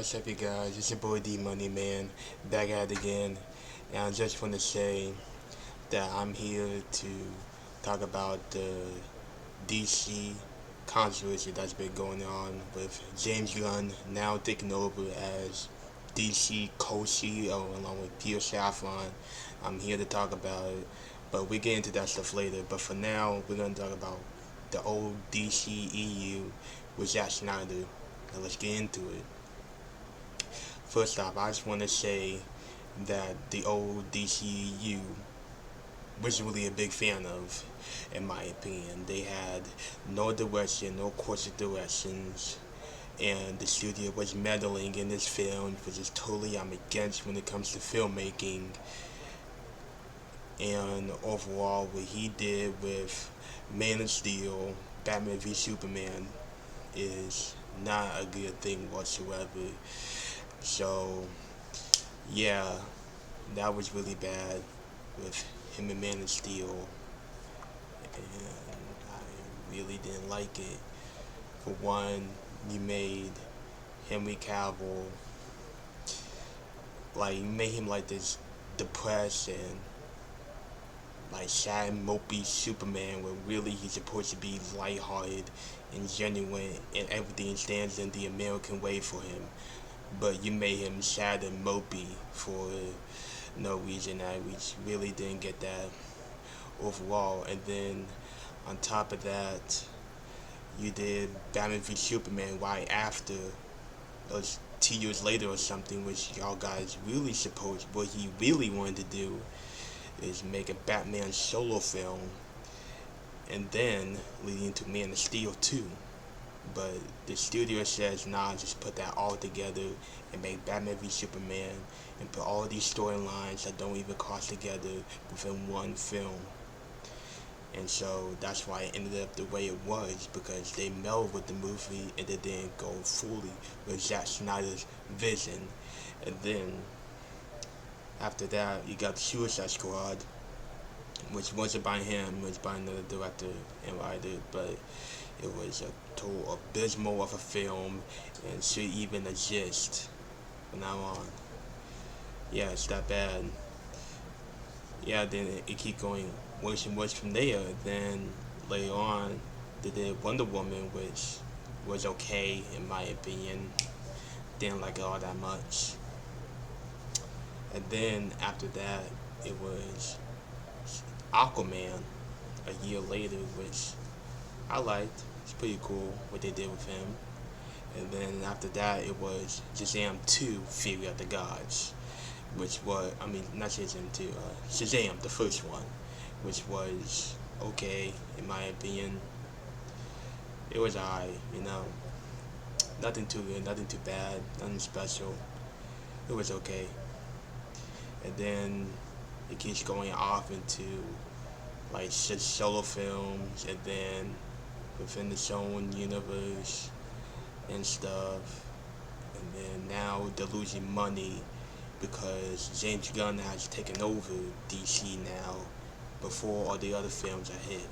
What's up, you guys? It's your boy D Money Man, back at it again. And I just want to say that I'm here to talk about the DC controversy that's been going on with James Gunn now taking over as DC co-CEO along with Peter Safran. I'm here to talk about it, but we get into that stuff later. But for now, we're gonna talk about the old DCEU with Zack Snyder. Now let's get into it. First off, I just want to say that the old DCU wasn't really a big fan of, in my opinion. They had no direction, no course of directions, and the studio was meddling in this film, which is totally I'm against when it comes to filmmaking. And overall, what he did with Man of Steel, Batman v Superman, is not a good thing whatsoever. So, yeah, that was really bad with him and Man of Steel, and I really didn't like it. For one, you made Henry Cavill, like, you made him like this depressed and like sad, mopey Superman, where really he's supposed to be lighthearted and genuine, and everything stands in the American way for him. But you made him sad and mopey for no reason. I really didn't get that overall. And then on top of that, you did Batman v Superman right after, or 2 years later or something, which y'all guys really supposed, what he really wanted to do is make a Batman solo film, and then leading to Man of Steel 2. But the studio says, nah, just put that all together and make Batman v Superman and put all these storylines that don't even cross together within one film. And so that's why it ended up the way it was, because they melded with the movie and they didn't go fully with Zack Snyder's vision. And then after that, you got Suicide Squad, which wasn't by him, it was by another director and writer, but it was a total abysmal of a film and should even exist from now on. Yeah, it's that bad. Yeah, then it keep going worse and worse from there. Then later on, they did Wonder Woman, which was okay in my opinion. Didn't like it all that much. And then after that, it was Aquaman a year later, which I liked. It's pretty cool what they did with him. And then after that, it was Shazam 2, Fury of the Gods, which was, I mean, not Shazam 2, Shazam, the first one, which was okay, in my opinion. It was alright, you know. Nothing too good, nothing too bad, nothing special. It was okay. And then it keeps going off into like solo films, and then within its own universe and stuff. And then now they're losing money because James Gunn has taken over DC now before all the other films are hit.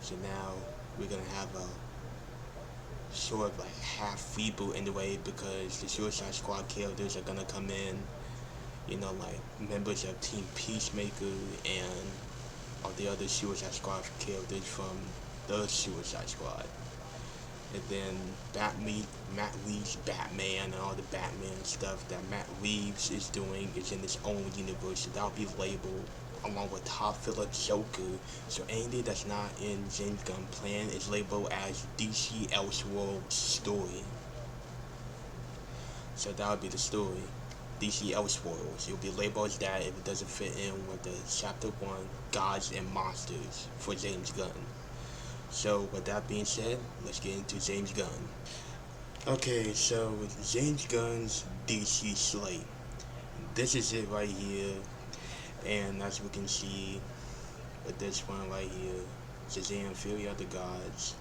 So now we're gonna have a sort of like half reboot in the way, because the Suicide Squad characters are gonna come in, you know, like members of Team Peacemaker and all the other Suicide Squad characters from the Suicide Squad. And then Matt Reeves' Batman and all the Batman stuff that Matt Reeves is doing is in its own universe, so that'll be labeled along with Todd Phillips' Joker. So anything that's not in James Gunn's plan is labeled as DC Elseworlds story. So that'll be the story. DC Elseworlds. It'll be labeled as that if it doesn't fit in with the Chapter 1 Gods and Monsters for James Gunn. So with that being said, let's get into James Gunn. Okay, so James Gunn's DC slate. This is it right here. And as we can see with this one right here, Shazam Fury of the Gods.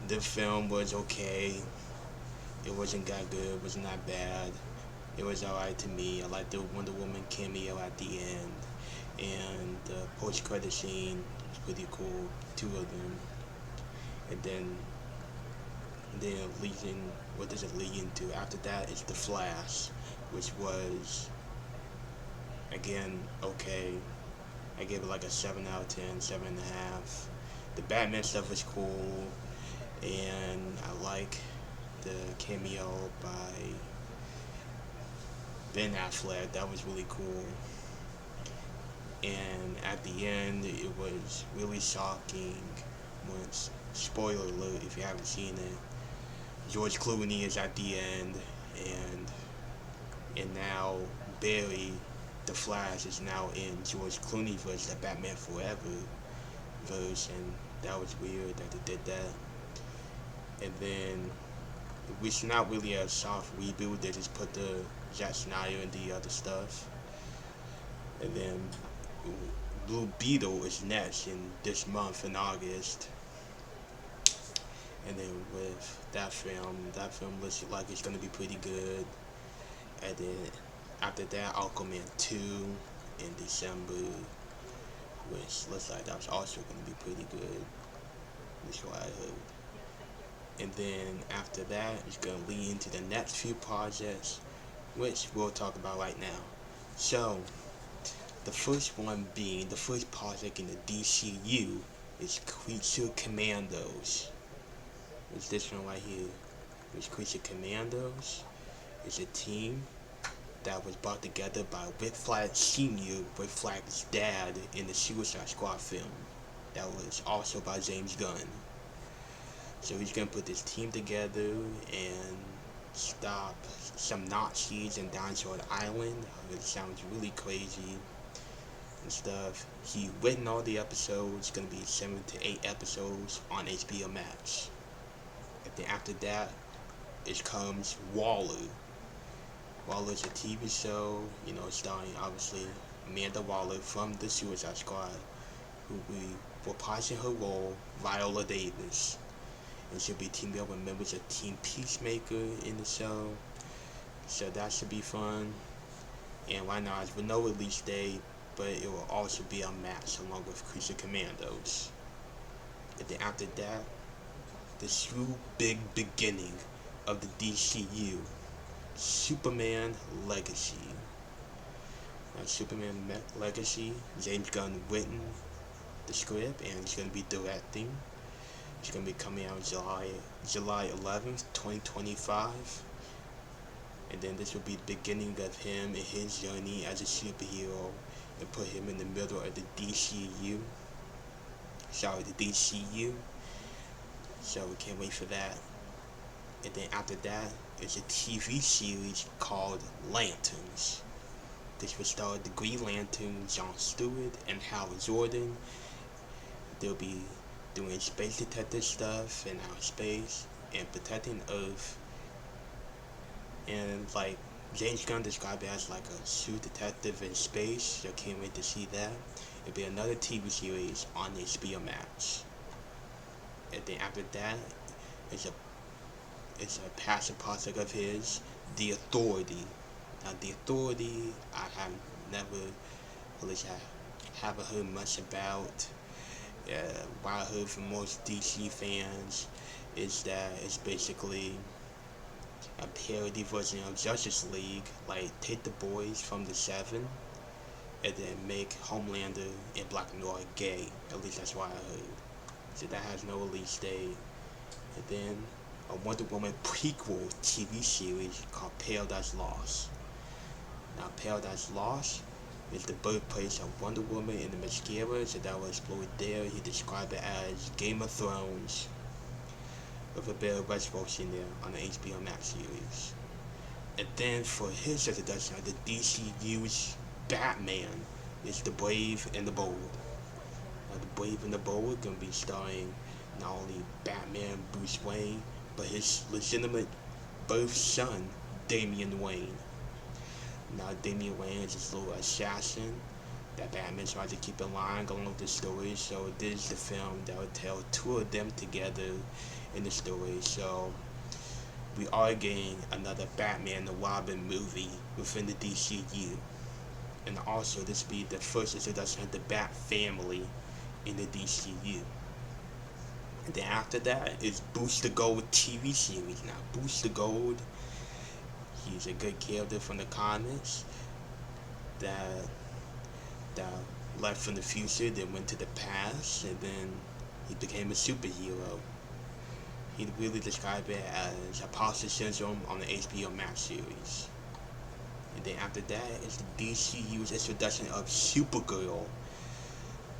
The film was okay. It wasn't that good, it wasn't that bad. It was alright to me. I liked the Wonder Woman cameo at the end. And the post-credit scene was pretty cool, two of them. And then And then leading, what does it lead into? After that is The Flash, which was, again, okay. I gave it like a 7 out of 10, 7.5. The Batman stuff was cool, and I like the cameo by Ben Affleck. That was really cool. And at the end, it was really shocking once, spoiler alert if you haven't seen it, George Clooney is at the end, and now Barry, the Flash, is now in George Clooney verse, the Batman Forever verse, and that was weird that they did that. And then, which not really a soft reboot, they just put the Zack Snyder and the other stuff. And then Blue Beetle is next in this month in August. And then with that film looks like it's gonna be pretty good. And then after that, Aquaman 2 in December, which looks like that's also gonna be pretty good. That's what I heard. And then after that, it's gonna lead into the next few projects, which we'll talk about right now. So, the first one being, the first project in the DCU is Creature Commandos. It's this one right here. It's Creature Commandos. It's a team that was brought together by Rick Flag Sr., Rick Flag's dad, in the Suicide Squad film. That was also by James Gunn. So he's gonna put this team together and stop some Nazis in Dinosaur Island. It sounds really crazy and stuff. He written all the episodes. Gonna be 7 to 8 episodes on HBO Max. And then after that, it comes Waller. Waller's a TV show, starring obviously Amanda Waller from the Suicide Squad, who will be reprising her role, Viola Davis. And she'll be teaming up with members of Team Peacemaker in the show. So that should be fun. And right now, it's with no release date, but it will also be on Max along with Creature Commandos. And then after that, the true big beginning of the DCU, Superman Legacy. Now, Superman Legacy, James Gunn written the script, and he's going to be directing. It's going to be coming out July 11th, 2025. And then this will be the beginning of him and his journey as a superhero, and put him in the middle of the DCU. The DCU. So we can't wait for that. And then after that, there's a TV series called Lanterns. This will star the Green Lantern, Jon Stewart, and Hal Jordan. They'll be doing space detective stuff in outer space and protecting Earth. And like James Gunn described it as like a true detective in space, so can't wait to see that. It'll be another TV series on HBO Max. And then after that, it's a passion project of his, The Authority. Now, The Authority, I have never, at least I haven't heard much about. What I heard from most DC fans is that it's basically a parody version of Justice League. Like, take the boys from the Seven and then make Homelander and Black Noir gay. At least that's what I heard. So that has no release date. And then a Wonder Woman prequel TV series called Paradise Lost. Now, Paradise Lost is the birthplace of Wonder Woman in the Mascara, so that was explored there. He described it as Game of Thrones, with a bit of reservation there on the HBO Max series. And then for his introduction of the DCU's Batman is The Brave and the Bold. Now, The Brave and the Bold is going to be starring not only Batman Bruce Wayne, but his legitimate birth son, Damian Wayne. Now, Damian Wayne is this little assassin that Batman tries to keep in line along with the story. So this is the film that will tell two of them together in the story. So we are getting another Batman and Robin movie within the DCU. And also, this will be the first introduction of the Bat family in the DCU. And then after that is Booster Gold TV series. Now, Booster Gold, he's a good character from the comics that that left from the future, then went to the past, and then he became a superhero. He really described it as Apostle Syndrome on the HBO Max series. And then after that is the DCU's introduction of Supergirl,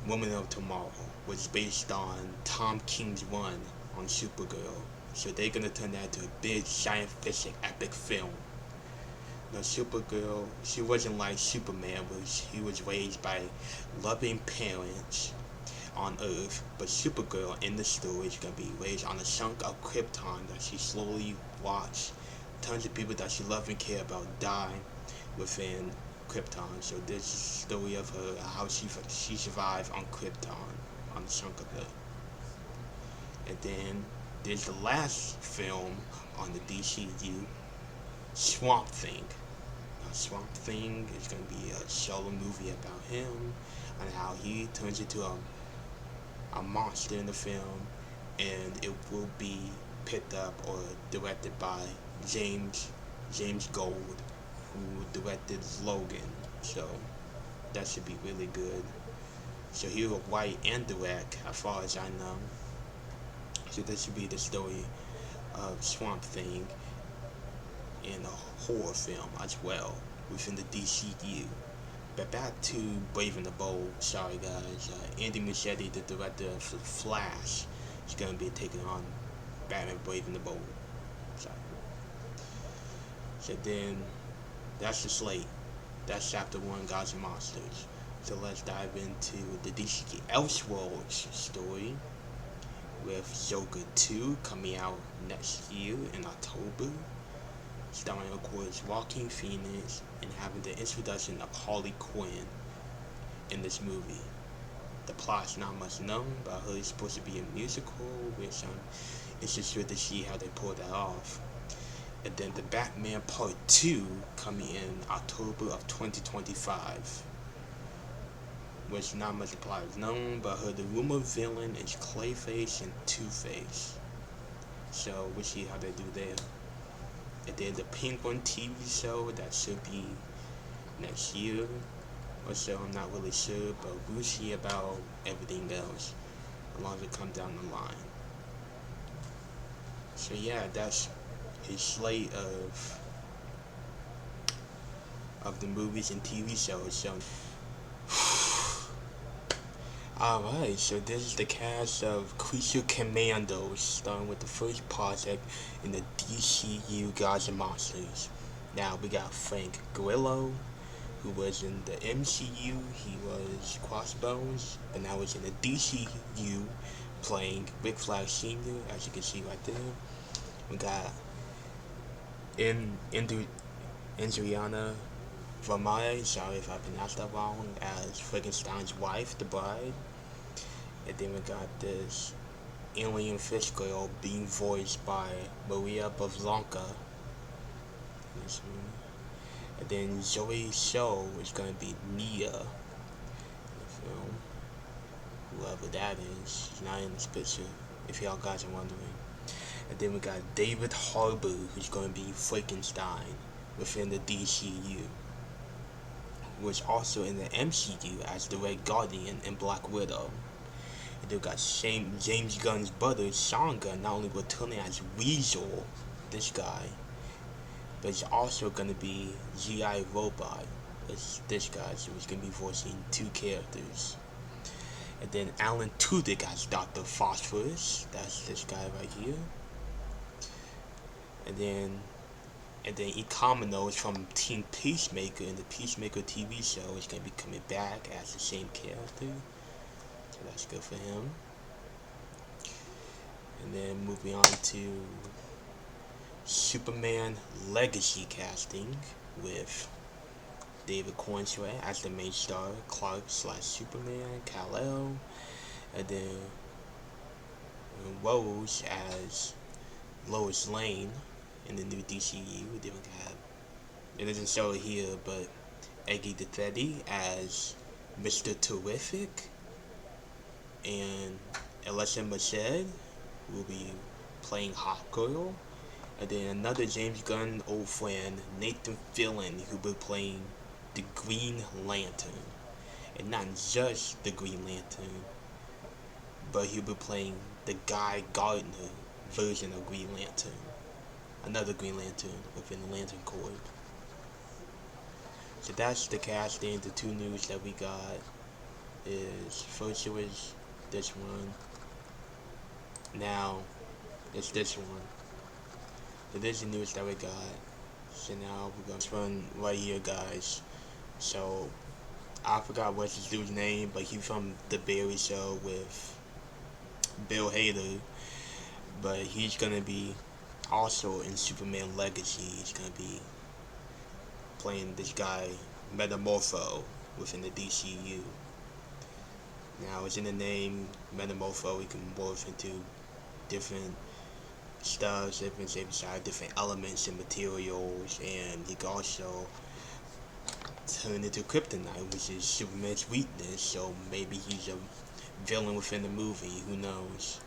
Woman of Tomorrow, which is based on Tom King's run on Supergirl. So they're gonna turn that into a big science fiction epic film. Now Supergirl, she wasn't like Superman, but she was raised by loving parents on Earth. But Supergirl in the story is gonna be raised on a chunk of Krypton that she slowly watched tons of people that she loved and cared about die within Krypton. So this is the story of her, how she survived on Krypton, on a chunk of it. And then there's the last film on the DCU, Swamp Thing. Now, Swamp Thing is going to be a solo movie about him and how he turns into a monster in the film, and it will be picked up or directed by James Gold, who directed Logan. So that should be really good. So he will write and direct, as far as I know. So this should be the story of Swamp Thing in a horror film as well within the DCU. But back to Brave and the Bold. Sorry guys, Andy Muschietti, the director of Flash, is going to be taking on Batman Brave and the Bold. Sorry. So then, that's the slate. That's chapter 1, Gods and Monsters. So let's dive into the DC Elseworlds story, with Joker 2 coming out next year in October, starring of course Joaquin Phoenix and having the introduction of Harley Quinn in this movie. The plot's not much known, but I heard it's supposed to be a musical, which I'm interested to see how they pull that off. And then the Batman Part 2 coming in October of 2025. Which not much of the plot is known, but I heard the rumored villain is Clayface and Two-Face. So we'll see how they do there. And then the Penguin TV show, that should be next year or so, I'm not really sure, but we'll see about everything else as long as it comes down the line. So yeah, that's his slate of the movies and TV shows. So alright, so this is the cast of Creature Commandos, starting with the first project in the DCU Gods and Monsters. Now we got Frank Grillo, who was in the MCU, he was Crossbones, but now he's in the DCU playing Rick Flag Sr., as you can see right there. We got Indriana Vermeer, sorry if I pronounced that wrong, as Frankenstein's wife, the bride. And then we got this alien fish girl being voiced by Maria Bavlanka. And then Zoe Show is going to be Nia in the film. Whoever that is, she's not in this picture, if y'all guys are wondering. And then we got David Harbour, who's going to be Frankenstein within the DCU. Was also in the MCU as the Red Guardian and Black Widow. And then we got James Gunn's brother, Sean Gunn, not only returning as Weasel, this guy, but he's also going to be G.I. Robot, this guy, so he's going to be voicing two characters. And then Alan Tudyk as Dr. Phosphorus, that's this guy right here. And then Economos from Team Peacemaker in the Peacemaker TV show is going to be coming back as the same character. So that's good for him. And then moving on to Superman Legacy casting with David Cornsway as the main star, Clark/Superman, Kal-El, and then Rose as Lois Lane in the new DCU. Then we have, it doesn't show it here, but Eggy Dethetti as Mr. Terrific, and Alessa Merced who will be playing Hawkgirl. And then another James Gunn old friend, Nathan Fillion, who will be playing the Green Lantern. And not just the Green Lantern, but he'll be playing the Guy Gardner version of Green Lantern. Another Green Lantern within the Lantern Corps. So that's the casting. The two news that we got is first it was this one. Now it's this one. So this is the news that we got. So now we're gonna run right here, guys. So I forgot what's this dude's name, but he's from the Barry Show with Bill Hader. But he's gonna be also in Superman Legacy. He's gonna be playing this guy Metamorpho within the DCU. Now it's in the name Metamorpho. He can morph into different stuff, different elements and materials, and he can also turn into kryptonite, which is Superman's weakness. So maybe he's a villain within the movie. Who knows?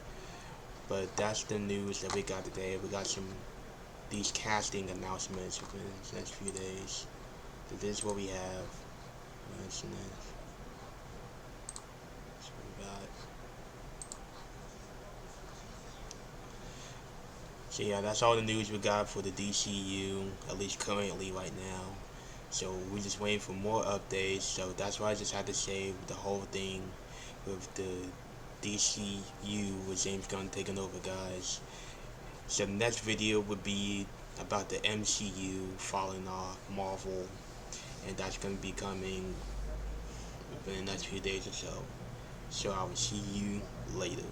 But that's the news that we got today. We got these casting announcements within the next few days. So this is what we have. That's what we got. So yeah, that's all the news we got for the DCU, at least currently right now. So we're just waiting for more updates. So that's why I just had to say the whole thing with the DCU with James Gunn taking over, guys. So the next video would be about the MCU falling off Marvel, and that's going to be coming within the next few days or so. So I will see you later.